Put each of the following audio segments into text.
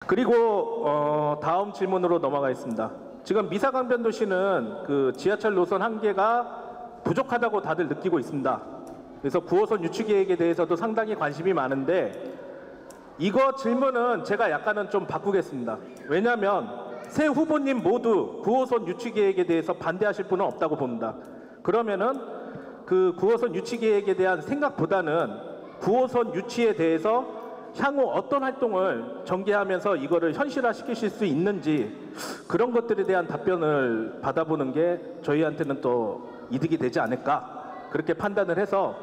그리고 다음 질문으로 넘어가겠습니다. 지금 미사강변도시는 그 지하철 노선 한 개가 부족하다고 다들 느끼고 있습니다. 그래서 9호선 유치 계획에 대해서도 상당히 관심이 많은데 이거 질문은 제가 약간은 좀 바꾸겠습니다. 왜냐하면 세 후보님 모두 9호선 유치 계획에 대해서 반대하실 분은 없다고 봅니다. 그러면은 그 9호선 유치 계획에 대한 생각보다는 9호선 유치에 대해서 향후 어떤 활동을 전개하면서 이거를 현실화 시키실 수 있는지 그런 것들에 대한 답변을 받아보는 게 저희한테는 또 이득이 되지 않을까 그렇게 판단을 해서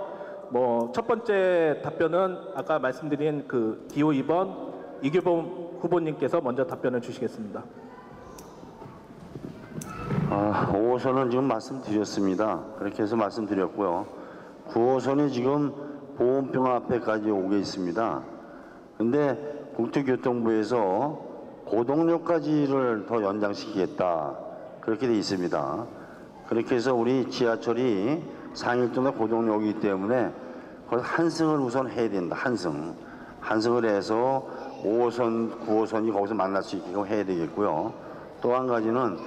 뭐 첫 번째 답변은 아까 말씀드린 그 기호 2번 이규범 후보님께서 먼저 답변을 주시겠습니다. 5호선은 지금 말씀드렸습니다. 그렇게 해서 말씀드렸고요. 9호선이 지금 보온병 앞에까지 오게 있습니다. 근데 국토교통부에서 고동료까지를 더 연장시키겠다 그렇게 돼 있습니다. 그렇게 해서 우리 지하철이 상일 동안 고동료이기 때문에 한승을 우선 해야 된다. 한승을 해서 5호선, 9호선이 거기서 만날 수 있게끔 해야 되겠고요. 또 한 가지는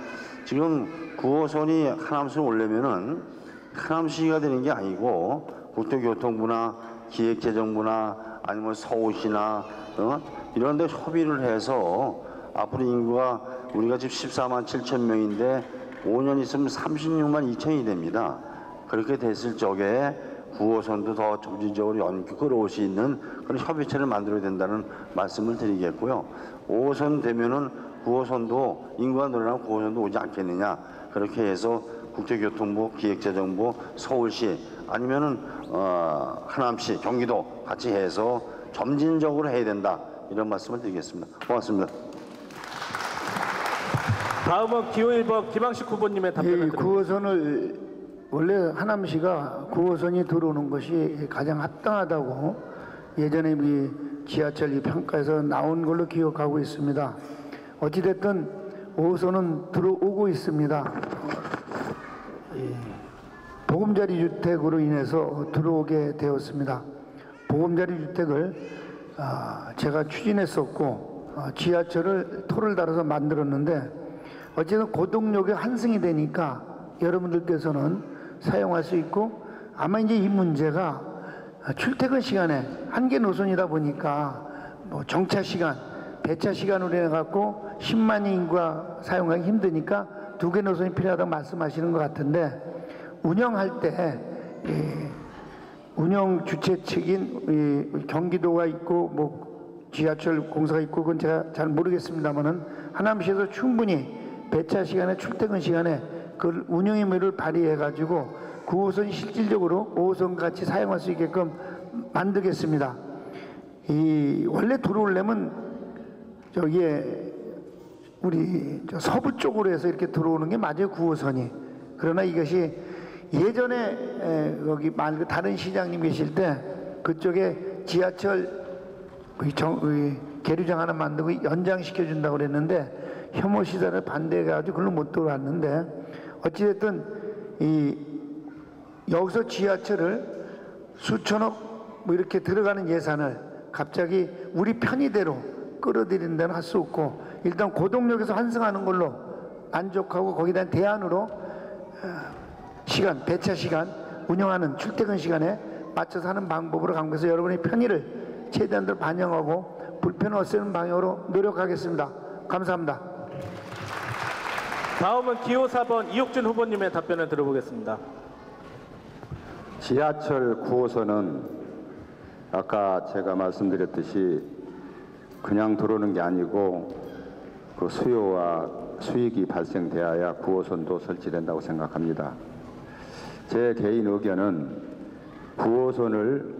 지금 9호선이 하남시로 오려면은 하남시가 되는 게 아니고 국토교통부나 기획재정부나 아니면 서울시나 이런 데 협의를 해서 앞으로 인구가 우리가 지금 14만 7천 명인데 5년 있으면 36만 2천이 됩니다. 그렇게 됐을 적에 9호선도 더 점진적으로 연기 끌어올 수 있는 그런 협의체를 만들어야 된다는 말씀을 드리겠고요. 5호선 되면은 9호선도 인구가 늘어나면 9호선도 오지 않겠느냐. 그렇게 해서 국토교통부, 기획재정부, 서울시 아니면은 하남시, 경기도 같이 해서 점진적으로 해야 된다. 이런 말씀을 드리겠습니다. 고맙습니다. 다음은 기호 1번 김항식 후보님의 답변을 드립니다. 9호선을 원래 하남시가 9호선이 들어오는 것이 가장 합당하다고 예전에 우리 지하철 평가에서 나온 걸로 기억하고 있습니다. 어찌됐든 5호선은 들어오고 있습니다. 보금자리 주택으로 인해서 들어오게 되었습니다. 보금자리 주택을 제가 추진했었고 지하철을 토를 달아서 만들었는데 어쨌든 고동력이 한승이 되니까 여러분들께서는 사용할 수 있고 아마 이제 이 문제가 출퇴근 시간에 한 개 노선이다 보니까 뭐 정차 시간, 배차 시간으로 해갖고 10만 인구가 사용하기 힘드니까 두 개 노선이 필요하다고 말씀하시는 것 같은데 운영할 때 운영 주체 측인 경기도가 있고 뭐 지하철 공사가 있고 그건 제가 잘 모르겠습니다만은 하남시에서 충분히 배차 시간에 출퇴근 시간에 그 운영 의무를 발휘해 가지고 9호선이 실질적으로 5호선 같이 사용할 수 있게끔 만들겠습니다. 원래 들어오려면 저기에 우리 서부 쪽으로 해서 이렇게 들어오는 게 맞아요, 9호선이. 그러나 이것이 예전에 거기 말고 다른 시장님 계실 때 그쪽에 지하철 계류장 하나 만들고 연장시켜 준다고 그랬는데 혐오 시설을 반대해가지고 그걸로 못 들어왔는데 어찌됐든 여기서 지하철을 수천억 뭐 이렇게 들어가는 예산을 갑자기 우리 편의대로 끌어들이는 데는 할 수 없고 일단 고동력에서 환승하는 걸로 만족하고 거기다 대안으로 시간, 배차 시간, 운영하는 출퇴근 시간에 맞춰서 하는 방법으로 간 것에서 여러분의 편의를 최대한대로 반영하고 불편을 없애는 방향으로 노력하겠습니다. 감사합니다. 다음은 기호 4번 이옥준 후보님의 답변을 들어보겠습니다. 지하철 9호선은 아까 제가 말씀드렸듯이 그냥 들어오는 게 아니고 그 수요와 수익이 발생되어야 9호선도 설치된다고 생각합니다. 제 개인 의견은 9호선을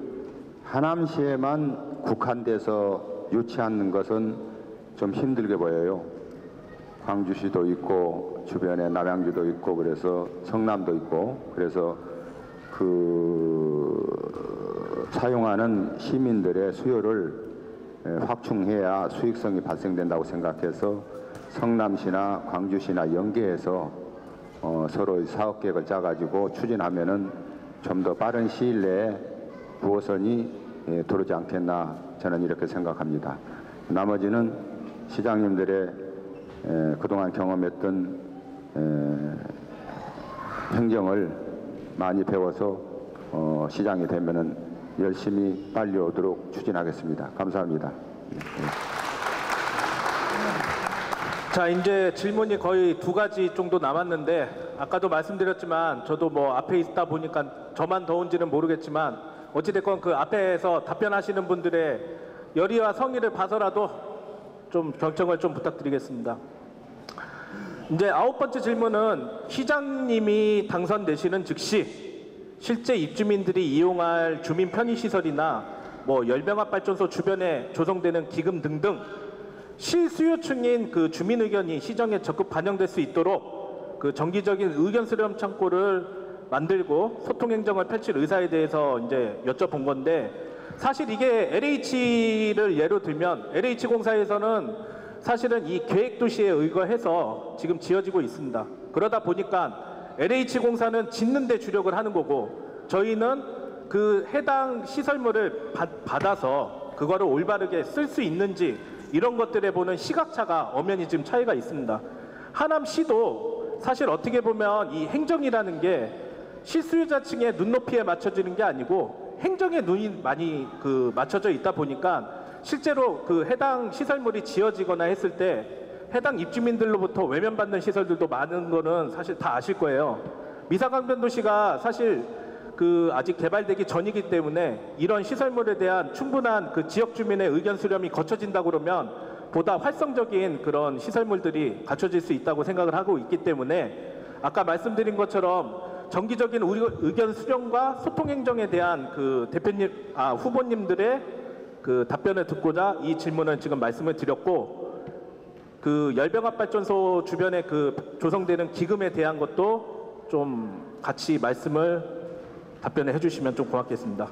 하남시에만 국한돼서 유치하는 것은 좀 힘들게 보여요. 광주시도 있고 주변에 남양주도 있고 그래서 성남도 있고 그래서 사용하는 시민들의 수요를 확충해야 수익성이 발생된다고 생각해서 성남시나 광주시나 연계해서 서로 사업계획을 짜가지고 추진하면은 좀 더 빠른 시일 내에 9호선이 들어오지 않겠나 저는 이렇게 생각합니다. 나머지는 시장님들의 그동안 경험했던 행정을 많이 배워서 시장이 되면은 열심히 빨리 오도록 추진하겠습니다. 감사합니다. 자, 이제 질문이 거의 2가지 정도 남았는데 아까도 말씀드렸지만 저도 뭐 앞에 있다 보니까 저만 더운지는 모르겠지만 어찌됐건 그 앞에서 답변하시는 분들의 열의와 성의를 봐서라도 좀 경청을 좀 부탁드리겠습니다. 이제 9번째 질문은 시장님이 당선되시는 즉시 실제 입주민들이 이용할 주민 편의시설이나 뭐 열병합 발전소 주변에 조성되는 기금 등등 실수요층인 그 주민 의견이 시정에 적극 반영될 수 있도록 그 정기적인 의견 수렴 창구를 만들고 소통 행정을 펼칠 의사에 대해서 이제 여쭤본 건데, 사실 이게 LH를 예로 들면 LH공사에서는 사실은 이 계획도시에 의거해서 지금 지어지고 있습니다. 그러다 보니까 LH공사는 짓는 데 주력을 하는 거고 저희는 그 해당 시설물을 받아서 그거를 올바르게 쓸 수 있는지 이런 것들에 보는 시각차가 엄연히 지금 차이가 있습니다. 하남시도 사실 어떻게 보면 이 행정이라는 게 실수요자층의 눈높이에 맞춰지는 게 아니고 행정에 눈이 많이 맞춰져 있다 보니까 실제로 그 해당 시설물이 지어지거나 했을 때 해당 입주민들로부터 외면받는 시설들도 많은 거는 사실 다 아실 거예요. 미사강변도시가 사실 아직 개발되기 전이기 때문에 이런 시설물에 대한 충분한 그 지역 주민의 의견 수렴이 거쳐진다 그러면 보다 활성적인 그런 시설물들이 갖춰질 수 있다고 생각을 하고 있기 때문에 아까 말씀드린 것처럼 정기적인 의견 수렴과 소통 행정에 대한 그 후보님들의 그 답변을 듣고자 이 질문을 지금 말씀을 드렸고, 그 열병합 발전소 주변에 그 조성되는 기금에 대한 것도 좀 같이 답변을 해주시면 좀 고맙겠습니다.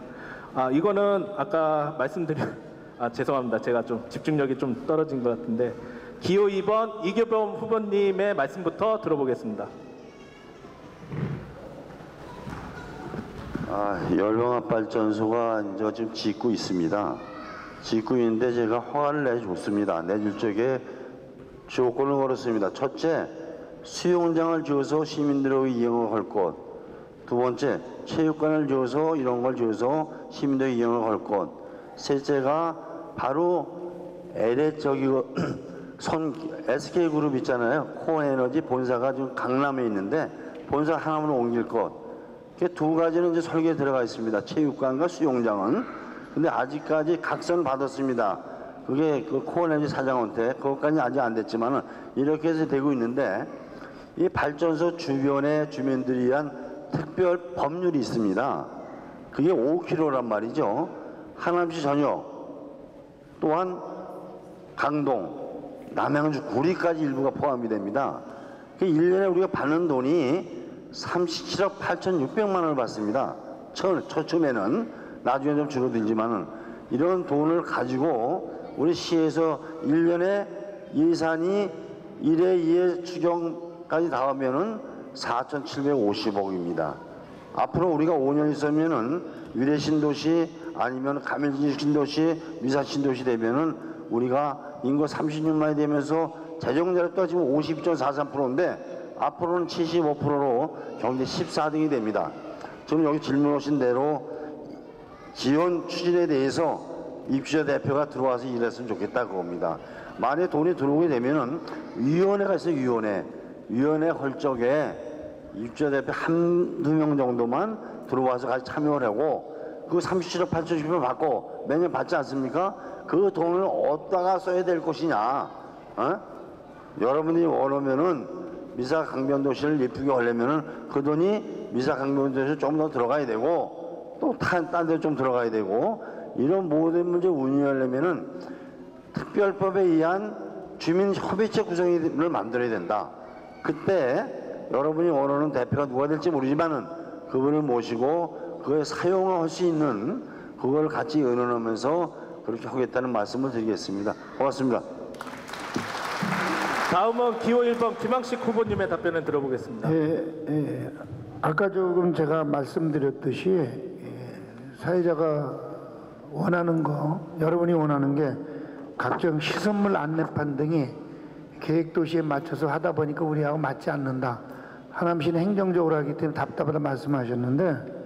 이거는 아까 죄송합니다. 제가 좀 집중력이 좀 떨어진 것 같은데 기호 2번 이규범 후보님의 말씀부터 들어보겠습니다. 열병합 발전소가 이제 지금 짓고 있습니다. 짓고 있는데 제가 허가를 내줬습니다. 내줄 적에 조건을 걸었습니다. 첫째, 수영장을 지어서 시민들에게 이용을 할 것. 두 번째, 체육관을 지어서 이런 걸 지어서 시민들에게 이용을 할 것. 셋째가 바로 SK그룹 있잖아요. 코어에너지 본사가 지금 강남에 있는데 본사 하나로 옮길 것. 그 2가지는 이제 설계에 들어가 있습니다. 체육관과 수영장은. 근데 아직까지 각서는 받았습니다. 그게 그 코어에너지 사장한테. 그것까지 아직 안 됐지만은 이렇게 해서 되고 있는데, 이 발전소 주변의 주민들이 위한 특별 법률이 있습니다. 그게 5km란 말이죠. 하남시 전역, 또한 강동, 남양주 구리까지 일부가 포함이 됩니다. 그 1년에 우리가 받는 돈이 37억 8,600만 원을 받습니다. 처음에는. 나중에 좀 줄어들지만은 이런 돈을 가지고 우리 시에서 1년에 예산이 1회 2회 추경까지 다 하면은 4,750억입니다. 앞으로 우리가 5년 있으면은 위례 신도시 아니면 가밀진 신도시, 미사 신도시 되면은 우리가 인구 36만이 되면서 재정 자료가 지금 50.43%인데 앞으로는 75%로 경제 14등이 됩니다. 지금 여기 질문 오신 대로 지원 추진에 대해서 입주자 대표가 들어와서 일했으면 좋겠다 그겁니다. 만약에 돈이 들어오게 되면은 위원회가 있어요. 위원회 헐적에 입주자 대표 1-2명 정도만 들어와서 같이 참여를 하고 그 37억 8,000원 받고 매년 받지 않습니까? 그 돈을 어디다가 써야 될 것이냐. 여러분이 원하면은 미사 강변도시를 예쁘게 하려면은 그 돈이 미사 강변도시에 좀 더 들어가야 되고 또 딴 데 좀 들어가야 되고 이런 모든 문제 운영하려면은 특별법에 의한 주민협의체 구성을 만들어야 된다. 그때 여러분이 원하는 대표가 누가 될지 모르지만은 그분을 모시고 그걸 사용을 할 수 있는 그걸 같이 의논하면서 그렇게 하겠다는 말씀을 드리겠습니다. 고맙습니다. 다음은 기호 1번 김항식 후보님의 답변을 들어보겠습니다. 아까 조금 제가 말씀드렸듯이 사회자가 원하는 거, 여러분이 원하는 게 각종 시설물 안내판 등이 계획도시에 맞춰서 하다 보니까 우리하고 맞지 않는다. 하남시는 행정적으로 하기 때문에 답답하다 말씀하셨는데,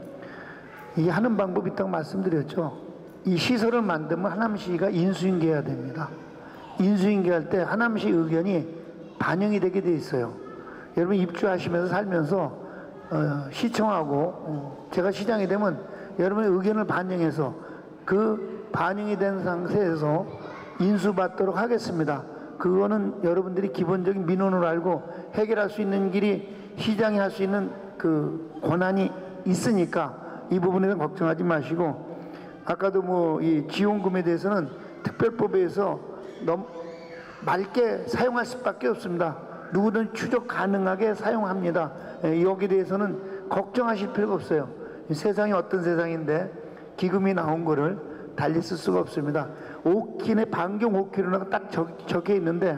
이게 하는 방법이 있다고 말씀드렸죠. 이 시설을 만들면 하남시가 인수인계해야 됩니다. 인수인계할 때 하남시 의견이 반영이 되게 돼 있어요. 여러분 입주하시면서 살면서 시청하고 제가 시장이 되면 여러분의 의견을 반영해서 그 반영이 된 상태에서 인수받도록 하겠습니다. 그거는 여러분들이 기본적인 민원으로 알고 해결할 수 있는 길이 시장이 할 수 있는 그 권한이 있으니까 이 부분에 대해서 걱정하지 마시고, 아까도 뭐 이 지원금에 대해서는 특별법에서 너무 맑게 사용할 수밖에 없습니다. 누구든 추적 가능하게 사용합니다. 여기에 대해서는 걱정하실 필요가 없어요. 세상이 어떤 세상인데 기금이 나온 거를 달리 쓸 수가 없습니다. 5킬의 반경 5km가 딱 적혀 있는데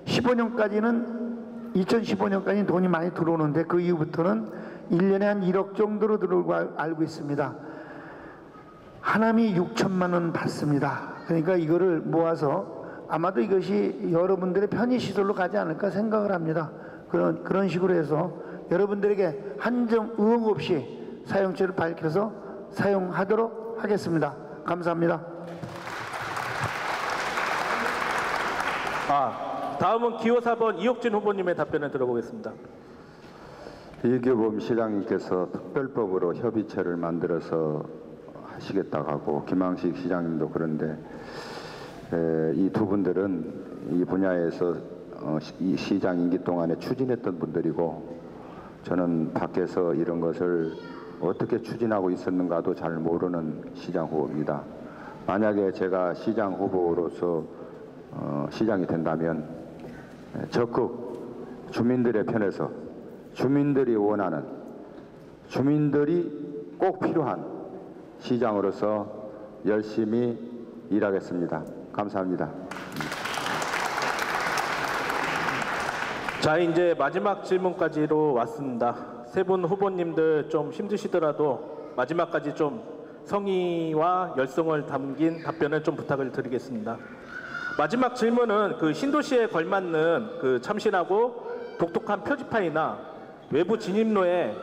2015년까지는 돈이 많이 들어오는데 그 이후부터는 1년에 한 1억 정도로 들어오고 알고 있습니다. 하남이 6천만 원 받습니다. 그러니까 이거를 모아서 아마도 이것이 여러분들의 편의시설로 가지 않을까 생각을 합니다. 그런 식으로 해서 여러분들에게 한 점 의혹 없이 사용처를 밝혀서 사용하도록 하겠습니다. 감사합니다. 다음은 기호 4번 이옥진 후보님의 답변을 들어보겠습니다. 이규범 시장님께서 특별법으로 협의체를 만들어서 하시겠다고 하고, 김항식 시장님도 그런데 이 두 분들은 이 분야에서 이 시장 임기 동안에 추진했던 분들이고, 저는 밖에서 이런 것을 어떻게 추진하고 있었는가도 잘 모르는 시장 후보입니다. 만약에 제가 시장 후보로서 시장이 된다면 적극 주민들의 편에서 주민들이 원하는, 주민들이 꼭 필요한 시장으로서 열심히 일하겠습니다. 감사합니다. 자, 이제 마지막 질문까지로 왔습니다. 세 분 후보님들 좀 힘드시더라도 마지막까지 좀 성의와 열성을 담긴 답변을 좀 부탁을 드리겠습니다. 마지막 질문은 그 신도시에 걸맞는 그 참신하고 독특한 표지판이나 외부 진입로에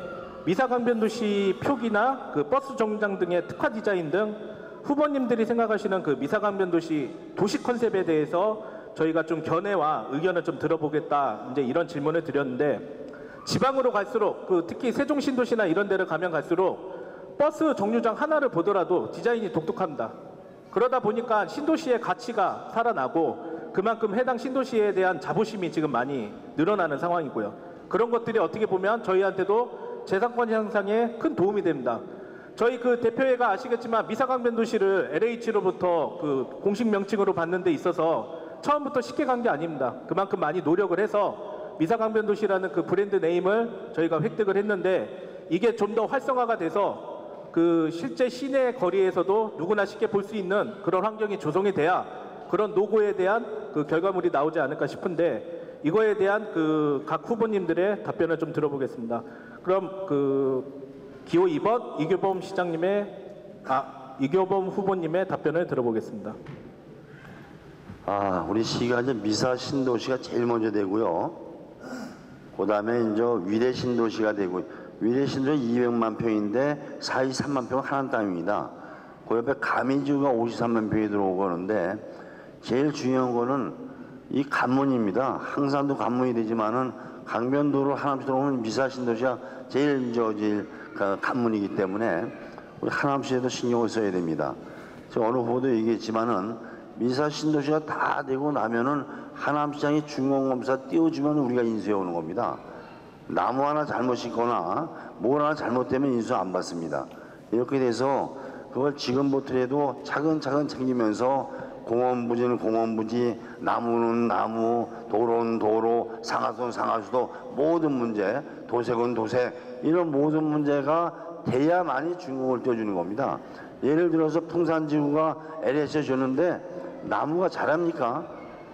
미사강변도시 표기나 그 버스 정류장 등의 특화 디자인 등 후보님들이 생각하시는 그 미사강변도시 도시 컨셉에 대해서 저희가 좀 견해와 의견을 좀 들어보겠다, 이제 이런 질문을 드렸는데, 지방으로 갈수록 특히 세종신도시나 이런 데를 가면 갈수록 버스 정류장 하나를 보더라도 디자인이 독특합니다. 그러다 보니까 신도시의 가치가 살아나고 그만큼 해당 신도시에 대한 자부심이 지금 많이 늘어나는 상황이고요. 그런 것들이 어떻게 보면 저희한테도 재산권 향상에 큰 도움이 됩니다. 저희 그 대표회가 아시겠지만 미사강변도시를 LH로부터 그 공식 명칭으로 받는 데 있어서 처음부터 쉽게 간 게 아닙니다. 그만큼 많이 노력을 해서 미사강변도시라는 그 브랜드 네임을 저희가 획득을 했는데, 이게 좀 더 활성화가 돼서 그 실제 시내 거리에서도 누구나 쉽게 볼 수 있는 그런 환경이 조성이 돼야 그런 노고에 대한 그 결과물이 나오지 않을까 싶은데, 이거에 대한 그 각 후보님들의 답변을 좀 들어보겠습니다. 그럼 그 기호 2번 이규범 후보님의 답변을 들어보겠습니다. 우리 시가 이제 미사 신도시가 제일 먼저 되고요. 그 다음에 이제 위례 신도시가 되고, 위례 신도시 200만 평인데 43만 평은 하남 땅입니다. 그 옆에 가미주가 53만 평이 들어오는데, 제일 중요한 거는 이 관문입니다. 항상도 관문이 되지만은 강변도로 하남시 들어오면 미사 신도시가 제일 관문이기 때문에 우리 하남시에도 신경을 써야 됩니다. 어느 후보도 얘기했지만은 미사 신도시가 다 되고 나면은 하남시장이 중공검사 띄워주면 우리가 인수해 오는 겁니다. 나무 하나 잘못 심거나 뭘 하나 잘못되면 인수 안 받습니다. 이렇게 돼서 그걸 지금부터라도 차근차근 챙기면서 공원부지는 공원부지, 나무는 나무, 도로는 도로, 상하수는 상하수도 모든 문제, 도색은 도색, 이런 모든 문제가 돼야만이 중공을 띄워주는 겁니다. 예를 들어서 풍산지구가 LH에 줬는데 나무가 자랍니까?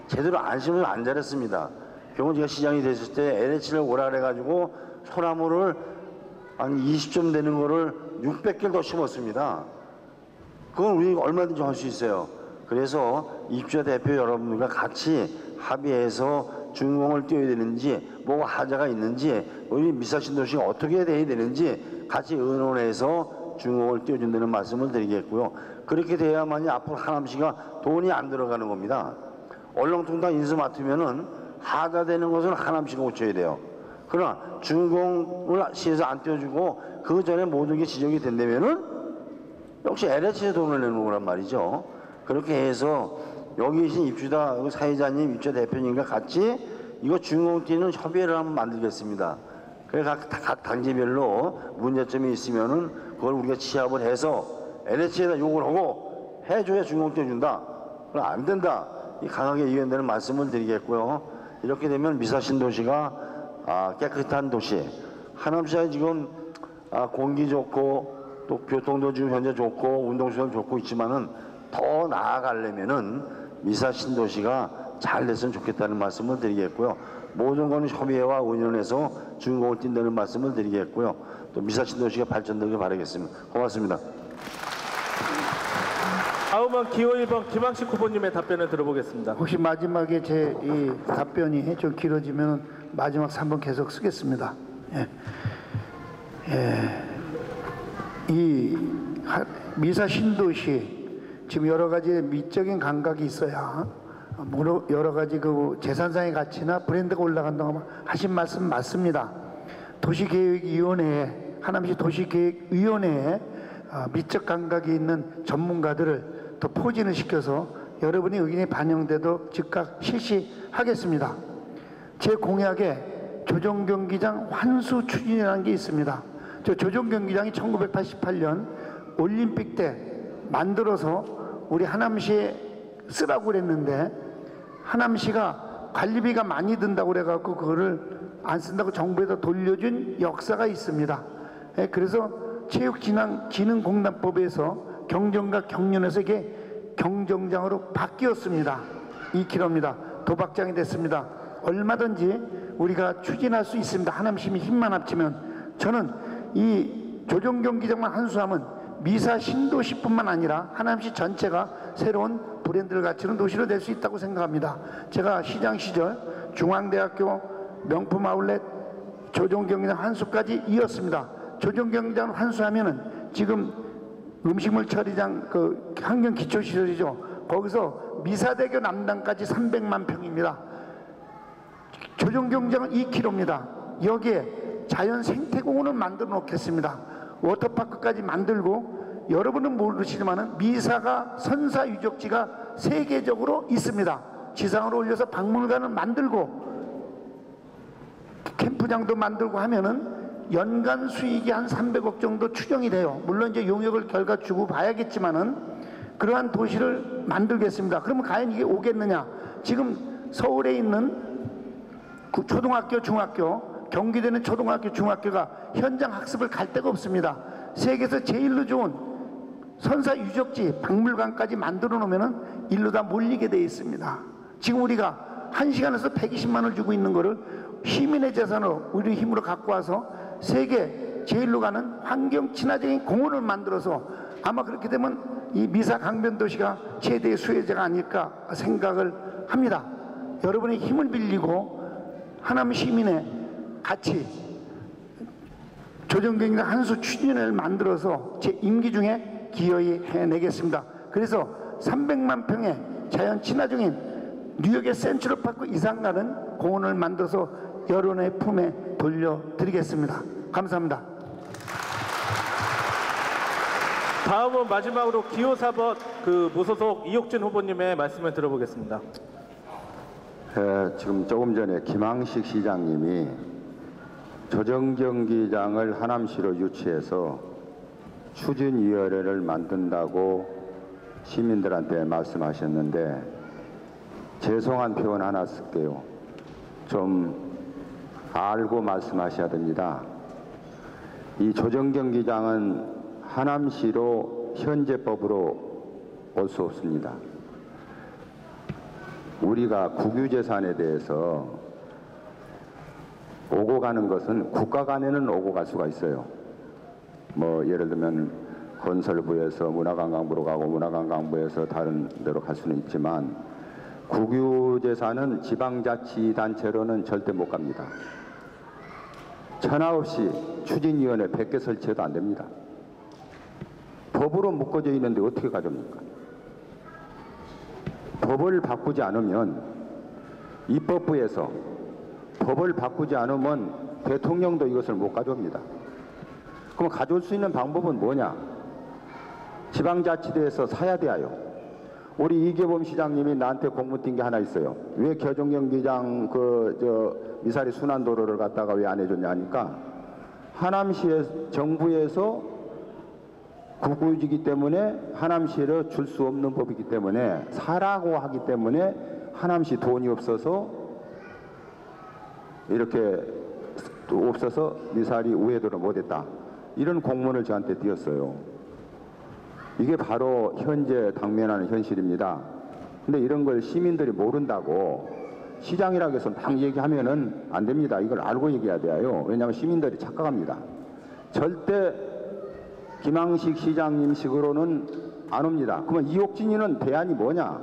제대로 안 심어서 안 자랐습니다. 경우 제가 시장이 됐을 때 LH를 오라 그래가지고 소나무를 한 20점 되는 거를 600개를 더 심었습니다. 그건 우리가 얼마든지 할 수 있어요. 그래서 입주자 대표 여러분들과 같이 합의해서 준공을 띄워야 되는지, 뭐 하자가 있는지, 우리 미사신도시가 어떻게 돼야 되는지 같이 의논해서 준공을 띄워준다는 말씀을 드리겠고요. 그렇게 돼야만이 앞으로 하남시가 돈이 안 들어가는 겁니다. 얼렁뚱땅 인수 맡으면은 하자되는 것은 하남시가 고쳐야 돼요. 그러나 준공을 시에서 안 띄워주고 그 전에 모든 게 지적이 된다면은 역시 LH에 돈을 내는 거란 말이죠. 그렇게 해서 여기 계신 입주자 사회자님, 입주자 대표님과 같이 이거 준공 띄는 협의회를 한번 만들겠습니다. 그래서 각 단지별로 문제점이 있으면은 그걸 우리가 취합을 해서 LH에다 요구를 하고 해줘야 준공 띄워준다. 그럼 안 된다. 이 강하게 의견되는 말씀을 드리겠고요. 이렇게 되면 미사신도시가 깨끗한 도시, 하남시가 지금 공기 좋고 또 교통도 지금 현재 좋고 운동시설 좋고 있지만은 더 나아가려면은 미사신도시가 잘 됐으면 좋겠다는 말씀을 드리겠고요. 모든 거는 협의회와 의논해서 준공을 띈다는 말씀을 드리겠고요. 또 미사신도시가 발전되길 바라겠습니다. 고맙습니다. 다음은 기호 1번 김항식 후보님의 답변을 들어보겠습니다. 혹시 마지막에 제 이 답변이 좀 길어지면 마지막 3번 계속 쓰겠습니다. 이 미사 신도시 지금 여러 가지 미적인 감각이 있어야 여러 가지 그 재산상의 가치나 브랜드가 올라간다고 하신 말씀 맞습니다. 도시계획위원회에 하남시 도시계획위원회에 미적 감각이 있는 전문가들을 더 포진을 시켜서 여러분의 의견이 반영돼도 즉각 실시하겠습니다. 제 공약에 조정경기장 환수 추진이라는 게 있습니다. 저 조정경기장이 1988년 올림픽 때 만들어서 우리 하남시에 쓰라고 그랬는데 하남시가 관리비가 많이 든다고 그래갖고 그거를 안 쓴다고 정부에다 돌려준 역사가 있습니다. 그래서 체육진흥공단법에서 경정과 경륜에서 이게 경정장으로 바뀌었습니다. 2km입니다. 도박장이 됐습니다. 얼마든지 우리가 추진할 수 있습니다. 하남시민 힘만 합치면. 저는 이 조정경기장만 한수하면 미사 신도시뿐만 아니라 하남시 전체가 새로운 브랜드를 갖추는 도시로 될 수 있다고 생각합니다. 제가 시장 시절 중앙대학교 명품 아울렛 조정경기장 환수까지 이었습니다. 조정경기장 환수하면은 지금 음식물 처리장 그 환경 기초시설이죠. 거기서 미사대교 남단까지 300만 평입니다. 조정경기장은 2km입니다. 여기에 자연 생태공원을 만들어 놓겠습니다. 워터파크까지 만들고 여러분은 모르시지만은 미사가 선사 유적지가 세계적으로 있습니다. 지상으로 올려서 박물관을 만들고 캠프장도 만들고 하면은 연간 수익이 한 300억 정도 추정이 돼요. 물론 이제 용역을 결과 주고 봐야겠지만은 그러한 도시를 만들겠습니다. 그러면 과연 이게 오겠느냐? 지금 서울에 있는 초등학교, 중학교, 경기도는 초등학교, 중학교가 현장 학습을 갈 데가 없습니다. 세계에서 제일로 좋은 선사 유적지, 박물관까지 만들어 놓으면은 일로 다 몰리게 돼 있습니다. 지금 우리가 1시간에서 120만 원을 주고 있는 거를 시민의 재산으로 우리 힘으로 갖고 와서 세계 제일로 가는 환경 친화적인 공원을 만들어서 아마 그렇게 되면 이 미사 강변도시가 최대의 수혜자가 아닐까 생각을 합니다. 여러분의 힘을 빌리고 하남 시민의 같이 조정경기장 한수 추진을 만들어서 제 임기 중에 기어이 해내겠습니다. 그래서 300만 평의 자연 친화적인 뉴욕의 센트럴파크 이상 가는 공원을 만들어서 여론의 품에 돌려드리겠습니다. 감사합니다. 다음은 마지막으로 기호 4번 그 무소속 이옥진 후보님의 말씀을 들어보겠습니다. 지금 조금 전에 김항식 시장님이 조정경기장을 하남시로 유치해서 추진위원회를 만든다고 시민들한테 말씀하셨는데 죄송한 표현 하나 쓸게요. 좀 알고 말씀하셔야 됩니다. 이 조정경기장은 하남시로 현재법으로 올 수 없습니다. 우리가 국유재산에 대해서 오고 가는 것은 국가 간에는 오고 갈 수가 있어요. 뭐 예를 들면 건설부에서 문화관광부로 가고 문화관광부에서 다른 데로 갈 수는 있지만 국유재산은 지방자치단체로는 절대 못 갑니다. 천하 없이 추진위원회 100개 설치해도 안 됩니다. 법으로 묶어져 있는데 어떻게 가져옵니까? 법을 바꾸지 않으면 입법부에서 법을 바꾸지 않으면 대통령도 이것을 못 가져옵니다. 그럼 가져올 수 있는 방법은 뭐냐? 지방자치대에서 사야 돼요. 우리 이계범 시장님이 나한테 공문 띈 게 하나 있어요. 왜 겨정경기장 미사리 순환도로를 갖다가 왜 안 해줬냐 하니까 하남시에 정부에서 국유지기 때문에 하남시로 줄 수 없는 법이기 때문에 사라고 하기 때문에 하남시 돈이 없어서 이렇게 없어서 미사리 우회도를 못했다. 이런 공문을 저한테 띄었어요. 이게 바로 현재 당면하는 현실입니다. 근데 이런 걸 시민들이 모른다고 시장이라고 해서 막 얘기하면은 안 됩니다. 이걸 알고 얘기해야 돼요. 왜냐하면 시민들이 착각합니다. 절대 김항식 시장님 식으로는 안 옵니다. 그러면 이옥진이는 대안이 뭐냐?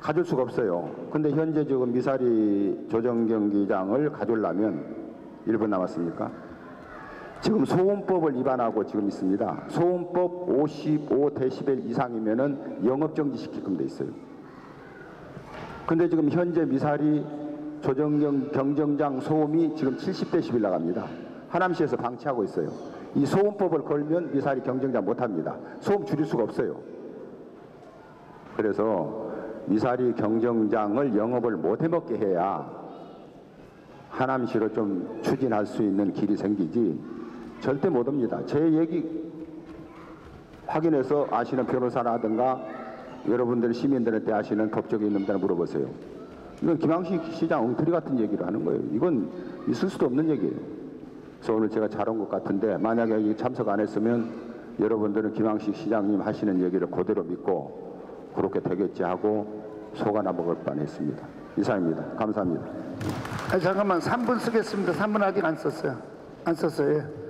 가질 수가 없어요. 근데 현재 지금 미사리 조정경기장을 가져오려면 1분 남았습니까? 지금 소음법을 위반하고 지금 있습니다. 소음법 55데시벨 이상이면은 영업정지 시킬 겁니다 있어요. 근데 지금 현재 미사리 조정경장 소음이 지금 70데시벨 나갑니다. 하남시에서 방치하고 있어요. 이 소음법을 걸면 미사리 경정장 못합니다. 소음 줄일 수가 없어요. 그래서 미사리 경정장을 영업을 못 해먹게 해야 하남시로 좀 추진할 수 있는 길이 생기지 절대 못 옵니다. 제 얘기 확인해서 아시는 변호사라든가 여러분들 시민들한테 아시는 법적인 놈들 물어보세요. 이건 김항식 시장 엉터리 같은 얘기를 하는 거예요. 이건 있을 수도 없는 얘기예요. 그래서 오늘 제가 잘 온 것 같은데 만약에 여기 참석 안 했으면 여러분들은 김항식 시장님 하시는 얘기를 그대로 믿고 그렇게 되겠지 하고 속아 나먹을 뻔했습니다. 이상입니다. 감사합니다. 잠깐만 3분 쓰겠습니다. 3분 아직 안 썼어요. 안 썼어요.